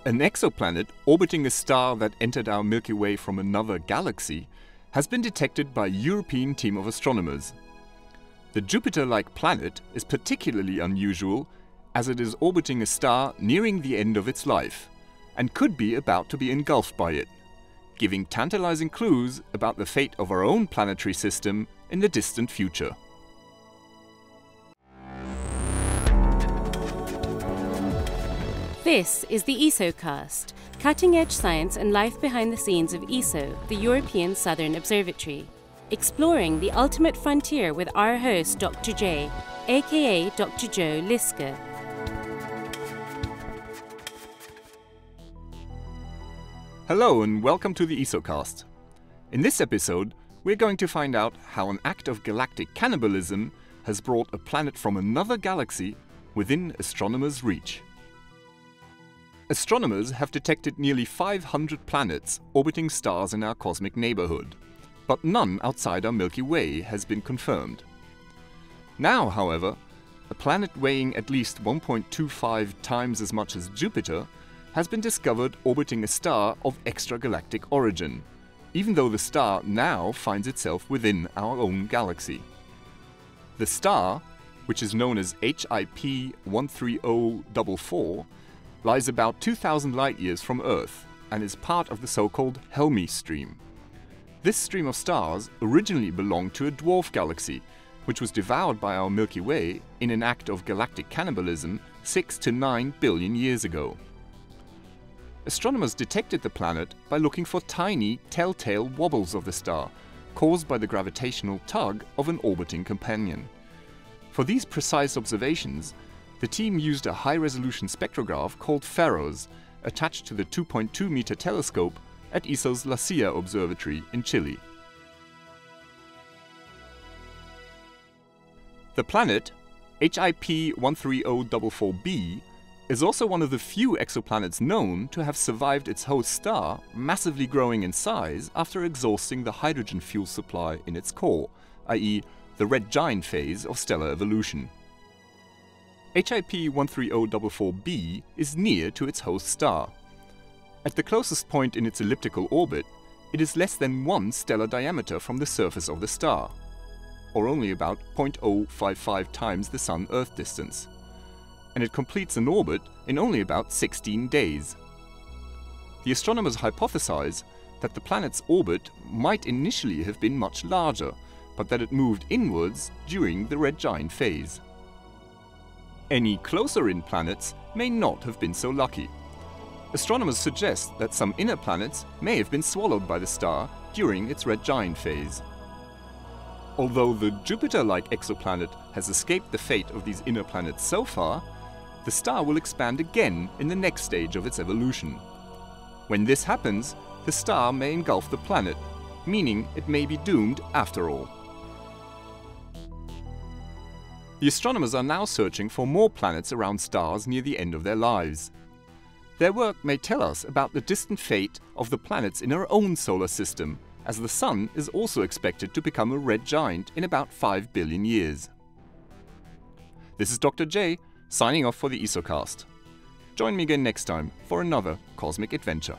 An exoplanet orbiting a star that entered our Milky Way from another galaxy has been detected by a European team of astronomers. The Jupiter-like planet is particularly unusual as it is orbiting a star nearing the end of its life and could be about to be engulfed by it, giving tantalizing clues about the fate of our own planetary system in the distant future. This is the ESO Cast, cutting-edge science and life behind the scenes of ESO, the European Southern Observatory, exploring the ultimate frontier with our host Dr. J, aka Dr. Joe Liske. Hello and welcome to the ESO Cast. In this episode, we're going to find out how an act of galactic cannibalism has brought a planet from another galaxy within astronomers' reach. Astronomers have detected nearly 500 planets orbiting stars in our cosmic neighborhood, but none outside our Milky Way has been confirmed. Now, however, a planet weighing at least 1.25 times as much as Jupiter has been discovered orbiting a star of extragalactic origin, even though the star now finds itself within our own galaxy. The star, which is known as HIP 13044, lies about 2,000 light-years from Earth and is part of the so-called Helmi stream. This stream of stars originally belonged to a dwarf galaxy, which was devoured by our Milky Way in an act of galactic cannibalism 6 to 9 billion years ago. Astronomers detected the planet by looking for tiny, telltale wobbles of the star, caused by the gravitational tug of an orbiting companion. For these precise observations, the team used a high-resolution spectrograph called FAROS, attached to the 2.2-meter telescope at ESO's La Silla Observatory in Chile. The planet, HIP 13044b, is also one of the few exoplanets known to have survived its host star massively growing in size after exhausting the hydrogen fuel supply in its core, i.e. the red giant phase of stellar evolution. HIP 13044b is near to its host star. At the closest point in its elliptical orbit, it is less than 1 stellar diameter from the surface of the star, or only about 0.055 times the Sun-Earth distance, and it completes an orbit in only about 16 days. The astronomers hypothesize that the planet's orbit might initially have been much larger, but that it moved inwards during the red giant phase. Any closer-in planets may not have been so lucky. Astronomers suggest that some inner planets may have been swallowed by the star during its red giant phase. Although the Jupiter-like exoplanet has escaped the fate of these inner planets so far, the star will expand again in the next stage of its evolution. When this happens, the star may engulf the planet, meaning it may be doomed after all. The astronomers are now searching for more planets around stars near the end of their lives. Their work may tell us about the distant fate of the planets in our own solar system, as the Sun is also expected to become a red giant in about 5 billion years. This is Dr. J, signing off for the ESOcast. Join me again next time for another cosmic adventure.